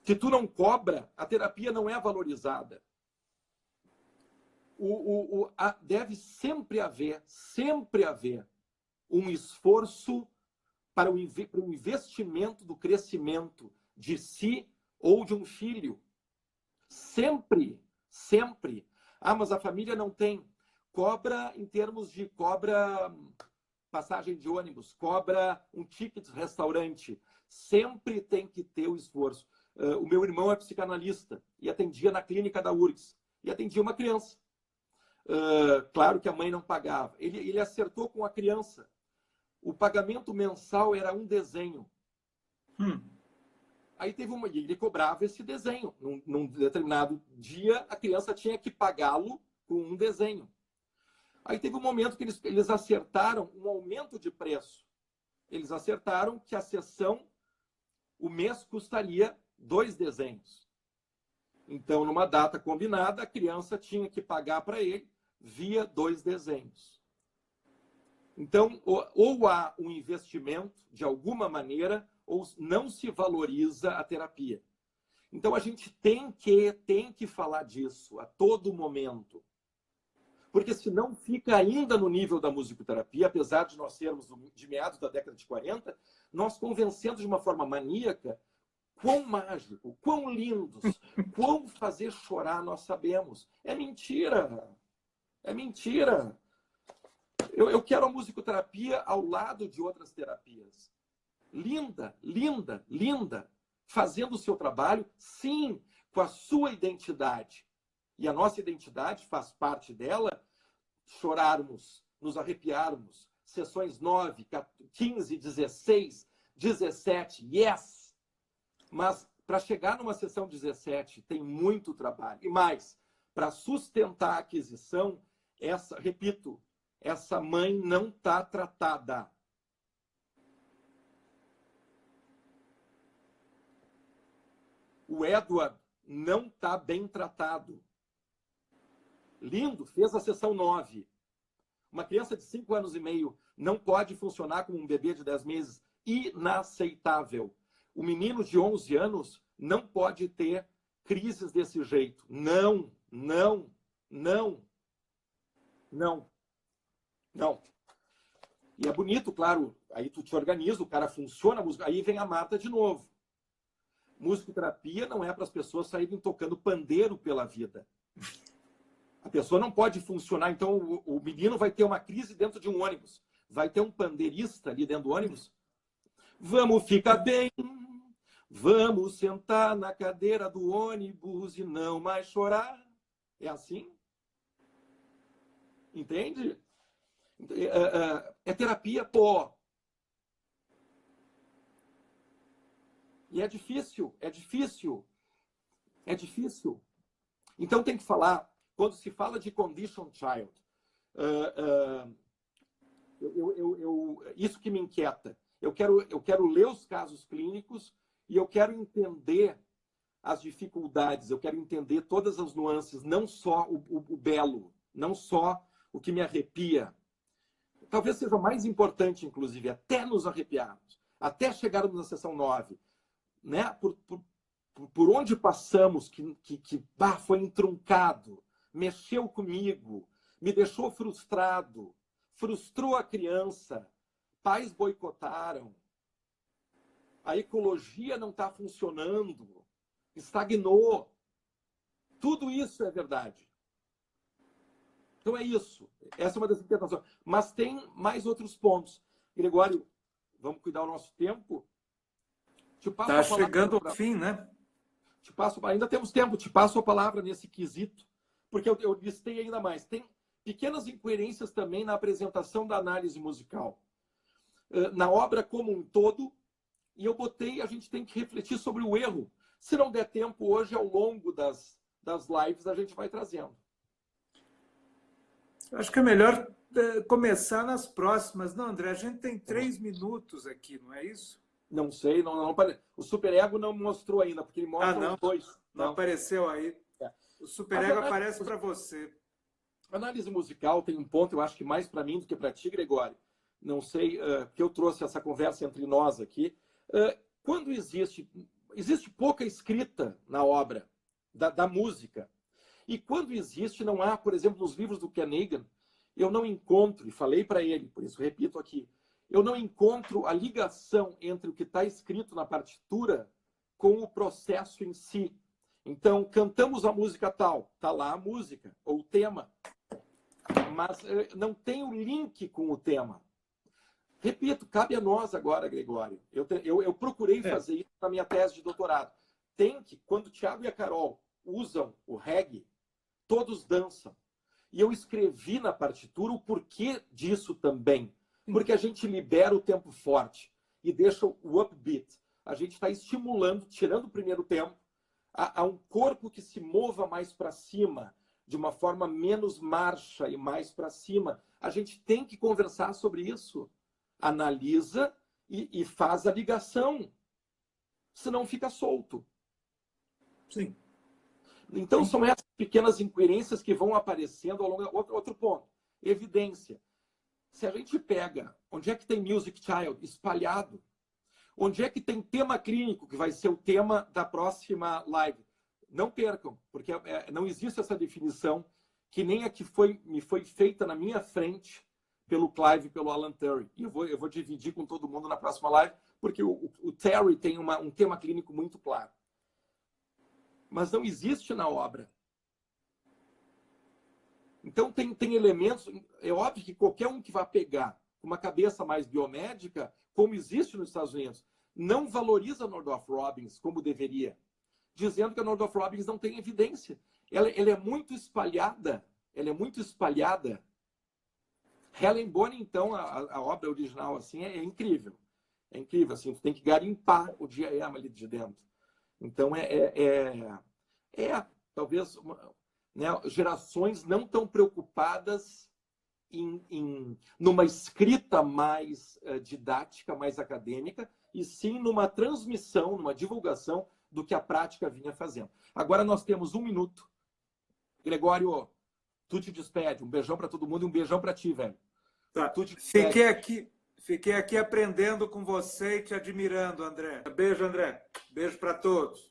que tu não cobra, a terapia não é valorizada. Deve sempre haver um esforço para o investimento do crescimento de si ou de um filho. Sempre, sempre. Ah, mas a família não tem. Cobra em termos de passagem de ônibus, cobra um ticket de restaurante. Sempre tem que ter o esforço. O meu irmão é psicanalista e atendia na clínica da URGS. E atendia uma criança. Claro que a mãe não pagava. Ele acertou com a criança. O pagamento mensal era um desenho. Aí teve e ele cobrava esse desenho. Num determinado dia, a criança tinha que pagá-lo com um desenho. Aí teve um momento que eles acertaram um aumento de preço. Eles acertaram que a sessão, o mês custaria 2 desenhos. Então, numa data combinada, a criança tinha que pagar para ele via 2 desenhos. Então, ou há um investimento de alguma maneira, ou não se valoriza a terapia. Então, a gente tem que falar disso a todo momento. Porque senão fica ainda no nível da musicoterapia, apesar de nós sermos de meados da década de 40, nós convencendo de uma forma maníaca quão mágico, quão lindos, quão fazer chorar nós sabemos. É mentira. É mentira. Eu quero a musicoterapia ao lado de outras terapias. Linda, linda, linda. Fazendo o seu trabalho, sim, com a sua identidade. E a nossa identidade faz parte dela chorarmos, nos arrepiarmos. Sessões 9, 15, 16, 17, yes! Mas para chegar numa sessão 17 tem muito trabalho. E mais, para sustentar a aquisição, repito, essa mãe não está tratada. O Edward não está bem tratado. Lindo, fez a sessão 9. Uma criança de 5 anos e meio não pode funcionar como um bebê de 10 meses. Inaceitável. O menino de 11 anos não pode ter crises desse jeito. Não, não, não, não, não. E é bonito, claro, aí tu te organiza, o cara funciona, aí vem a Marta de novo. Musicoterapia não é para as pessoas saírem tocando pandeiro pela vida. A pessoa não pode funcionar, então o menino vai ter uma crise dentro de um ônibus. Vai ter um pandeirista ali dentro do ônibus. Vamos ficar bem, vamos sentar na cadeira do ônibus e não mais chorar. É assim? Entende? É terapia, pô. E é difícil, é difícil. É difícil. Então tem que falar, quando se fala de condition child, isso que me inquieta. Eu quero ler os casos clínicos e eu quero entender as dificuldades, eu quero entender todas as nuances, não só o belo, não só o que me arrepia. Talvez seja mais importante, inclusive, até nos arrepiarmos, até chegarmos na sessão 9, né? Por onde passamos que foi entroncado, mexeu comigo, me deixou frustrado, frustrou a criança, pais boicotaram, a ecologia não está funcionando, estagnou. Tudo isso é verdade. Então é isso. Essa é uma das interpretações. Mas tem mais outros pontos. Gregório, vamos cuidar do nosso tempo? Está chegando ao fim, né? Ainda temos tempo. Te passo a palavra nesse quesito, porque eu listei ainda mais. Tem pequenas incoerências também na apresentação da análise musical. Na obra como um todo, e eu botei, a gente tem que refletir sobre o erro. Se não der tempo hoje, ao longo das lives, a gente vai trazendo. Acho que é melhor começar nas próximas. Não, André, a gente tem 3 minutos aqui, não é isso? Não sei, não o Superego não mostrou ainda, porque ele mostra os dois. Não apareceu aí. É. O Superego aparece para você. A análise musical tem um ponto, eu acho que mais para mim do que para ti, Gregório. Não sei, porque eu trouxe essa conversa entre nós aqui. Quando existe pouca escrita na obra da música, e quando existe, não há, por exemplo, nos livros do Ken Egan, eu não encontro, e falei para ele, por isso repito aqui, eu não encontro a ligação entre o que está escrito na partitura com o processo em si. Então, cantamos a música tal, está lá a música, ou o tema, mas não tem o link com o tema. Repito, cabe a nós agora, Gregório. Eu procurei fazer isso na minha tese de doutorado. Quando o Thiago e a Carol usam o reggae, todos dançam. E eu escrevi na partitura o porquê disso também. Porque a gente libera o tempo forte e deixa o upbeat. A gente está estimulando, tirando o primeiro tempo, a um corpo que se mova mais para cima, de uma forma menos marcha e mais para cima. A gente tem que conversar sobre isso. Analisa e faz a ligação. Senão fica solto. Sim. Então, são essas pequenas incoerências que vão aparecendo ao longo... Outro ponto. Evidência. Se a gente pega onde é que tem Music Child espalhado, onde é que tem tema clínico, que vai ser o tema da próxima live, não percam, porque não existe essa definição, que nem a que me foi feita na minha frente pelo Clive e pelo Alan Terry. E eu vou dividir com todo mundo na próxima live, porque o Terry tem um tema clínico muito claro. Mas não existe na obra. Então, tem elementos... É óbvio que qualquer um que vá pegar uma cabeça mais biomédica, como existe nos Estados Unidos, não valoriza a Nordorf Robbins como deveria, dizendo que a Nordorf Robbins não tem evidência. Ela é muito espalhada. Ela é muito espalhada. Helen Bonny, então, a obra original, assim, é incrível. É incrível, assim, tu tem que garimpar o diaema ali de dentro. Então, talvez, né, gerações não tão preocupadas numa escrita mais didática, mais acadêmica, e sim numa transmissão, numa divulgação do que a prática vinha fazendo. Agora nós temos 1 minuto. Gregório, tu te despede. Um beijão para todo mundo e um beijão para ti, velho. Tá. Tu te despede. Fiquei aqui aprendendo com você e te admirando, André. Beijo, André. Beijo para todos.